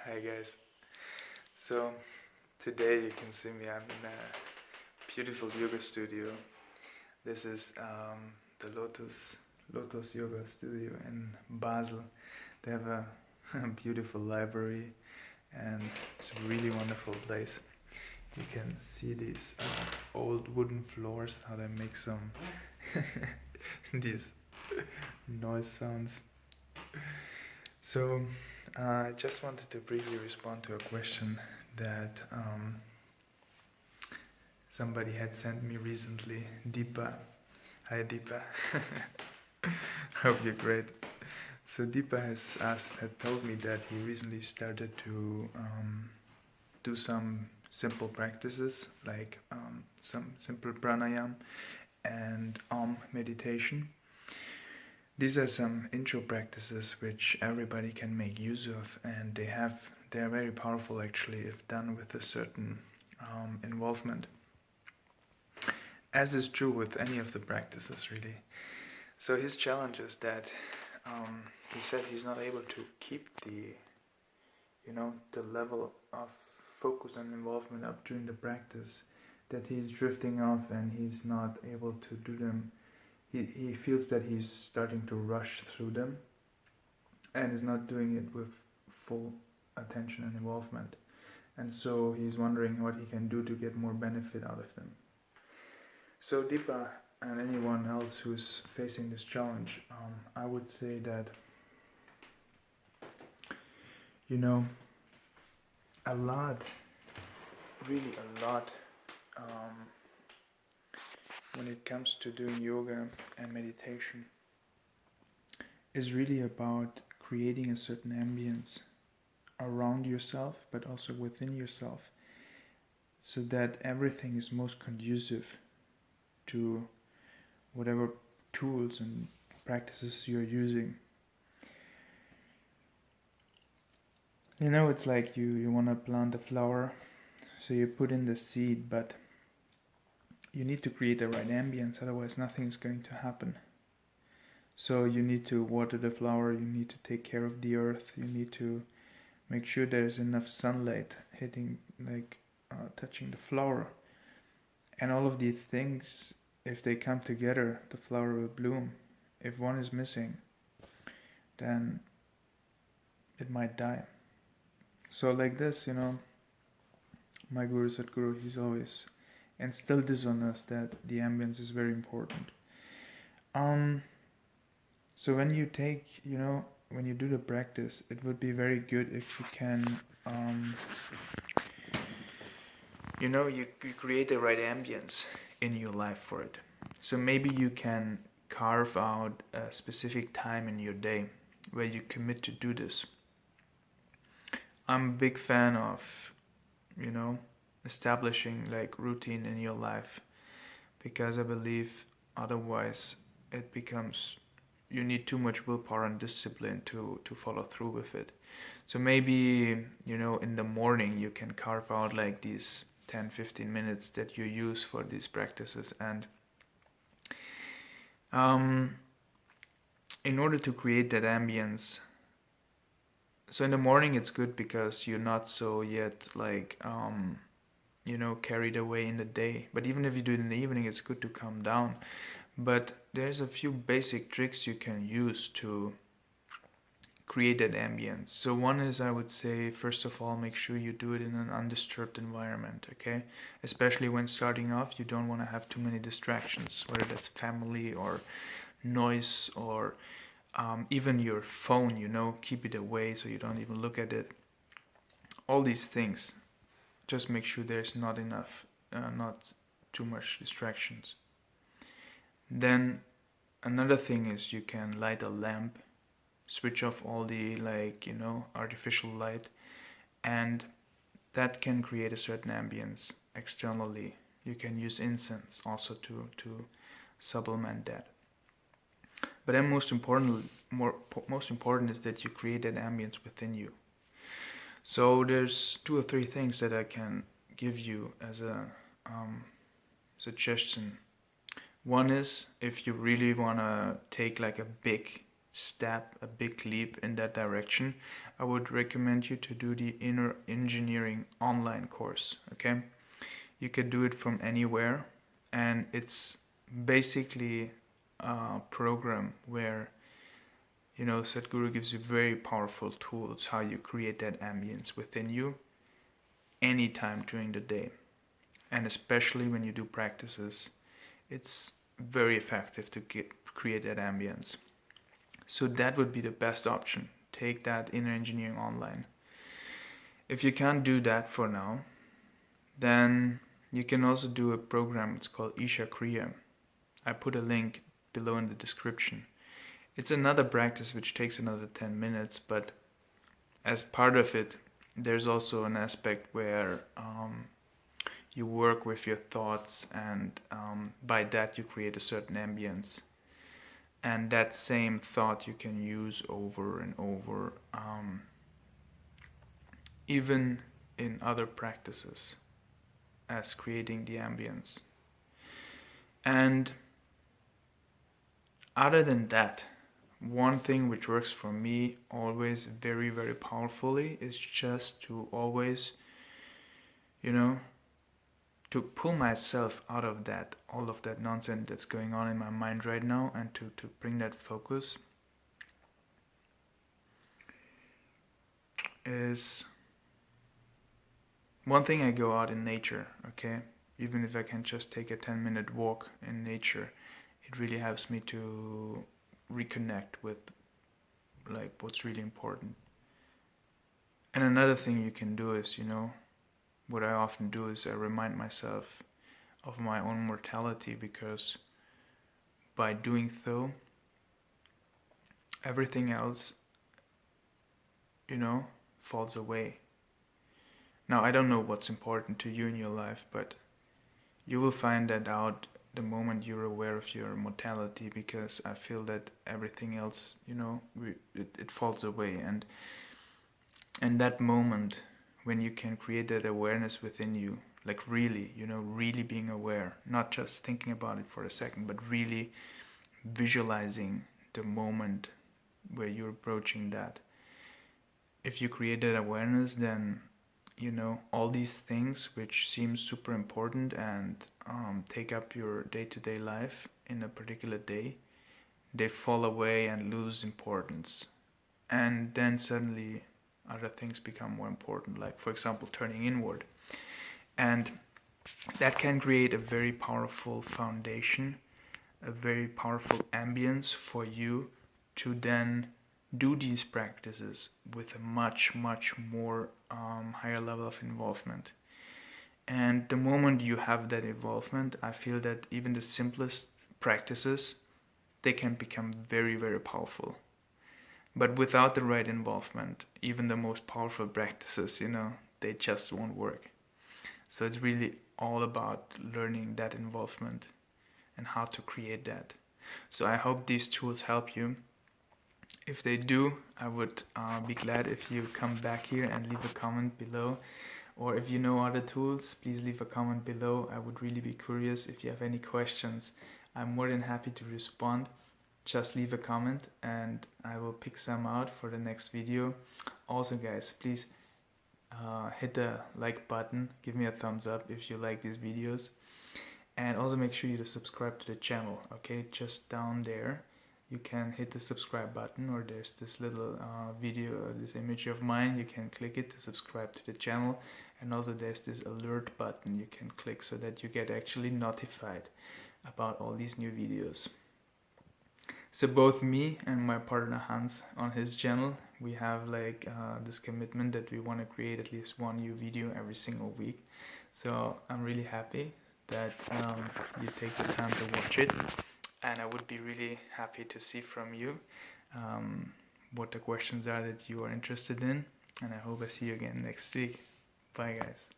Hi guys. So today you can see me. I'm in a beautiful yoga studio. This is the Lotus Yoga Studio in Basel. They have a beautiful library and it's a really wonderful place. You can see these old wooden floors, how they make some these noise sounds. So I just wanted to briefly respond to a question that somebody had sent me recently. Deepa. Hi Deepa. Hope you're great. So Deepa had told me that he recently started to do some simple practices like some simple pranayam and meditation. These are some intro practices which everybody can make use of, and they are very powerful actually if done with a certain involvement. As is true with any of the practices, really. So his challenge is that he said he's not able to keep the level of focus and involvement up during the practice, that he's drifting off and he's not able to do them. He feels that he's starting to rush through them and is not doing it with full attention and involvement. And so he's wondering what he can do to get more benefit out of them. So Deepa and anyone else who's facing this challenge, I would say that, a lot, really a lot, when it comes to doing yoga and meditation, is really about creating a certain ambience around yourself, but also within yourself, so that everything is most conducive to whatever tools and practices you're using. It's like you want to plant a flower, so you put in the seed, but you need to create the right ambience, otherwise nothing is going to happen. So you need to water the flower, you need to take care of the earth, you need to make sure there's enough sunlight hitting, touching the flower. And all of these things, if they come together, the flower will bloom. If one is missing, then it might die. So like this, my Guru Sadhguru, he's always instilled this on us, that the ambience is very important. So when you when you do the practice, it would be very good if you can, you create the right ambience in your life for it. So maybe you can carve out a specific time in your day where you commit to do this. I'm a big fan of, establishing routine in your life, because I believe otherwise it becomes, you need too much willpower and discipline to follow through with it. So maybe, in the morning you can carve out these 10-15 minutes that you use for these practices, and in order to create that ambience. So in the morning it's good because you're not so yet carried away in the day. But even if you do it in the evening, it's good to calm down. But there's a few basic tricks you can use to create that ambience. So one is, I would say, first of all, make sure you do it in an undisturbed environment, okay? Especially when starting off, you don't want to have too many distractions, whether that's family or noise or even your phone, keep it away so you don't even look at it. All these things, just make sure there's not too much distractions. Then another thing is you can light a lamp, switch off all the artificial light, and that can create a certain ambience externally. You can use incense also to supplement that. But then most important is that you create that ambience within you. So there's 2 or 3 things that I can give you as a suggestion. One is, if you really want to take a big step, a big leap in that direction, I would recommend you to do the Inner Engineering online course. Okay, you could do it from anywhere, and it's basically a program where, you know, Sadhguru gives you very powerful tools how you create that ambience within you anytime during the day, and especially when you do practices, it's very effective to create that ambience. So that would be the best option. Take that Inner Engineering online. If you can't do that for now, then you can also do a program. It's called Isha Kriya. I put a link below in the description. It's another practice which takes another 10 minutes, but as part of it, there's also an aspect where you work with your thoughts, and by that you create a certain ambience. And that same thought you can use over and over, even in other practices, as creating the ambience. And other than that, one thing which works for me always very, very powerfully is just to always, you know, to pull myself out of that, all of that nonsense that's going on in my mind right now, and to bring that focus is one thing. I go out in nature, okay? Even if I can just take a 10-minute walk in nature, it really helps me to reconnect with like what's really important. And another thing you can do is, you know, what I often do is I remind myself of my own mortality, because by doing so, everything else, you know, falls away. Now, I don't know what's important to you in your life, but you will find that out the moment you're aware of your mortality, because I feel that everything else, you know, it falls away. And that moment when you can create that awareness within you, like really, you know, really being aware, not just thinking about it for a second, but really visualizing the moment where you're approaching that. If you create that awareness, then, you know, all these things which seem super important and take up your day-to-day life in a particular day, they fall away and lose importance. And then suddenly other things become more important, like, for example, turning inward. And that can create a very powerful foundation, a very powerful ambience for you to then do these practices with a much, much more higher level of involvement. And the moment you have that involvement, I feel that even the simplest practices, they can become very, very powerful. But without the right involvement, even the most powerful practices, you know, they just won't work. So it's really all about learning that involvement and how to create that. So I hope these tools help you. If they do, I would be glad if you come back here and leave a comment below. Or if you know other tools, please leave a comment below. I would really be curious. If you have any questions, I'm more than happy to respond. Just leave a comment and I will pick some out for the next video. Also, guys, please hit the like button, give me a thumbs up if you like these videos, and also make sure you to subscribe to the channel. Okay, just down there you can hit the subscribe button, or there's this little video, this image of mine. You can click it to subscribe to the channel, and also there's this alert button you can click so that you get actually notified about all these new videos. So both me and my partner Hans on his channel, we have like this commitment that we want to create at least one new video every single week. So I'm really happy that you take the time to watch it, and I would be really happy to see from you what the questions are that you are interested in, and I hope I see you again next week. Bye, guys.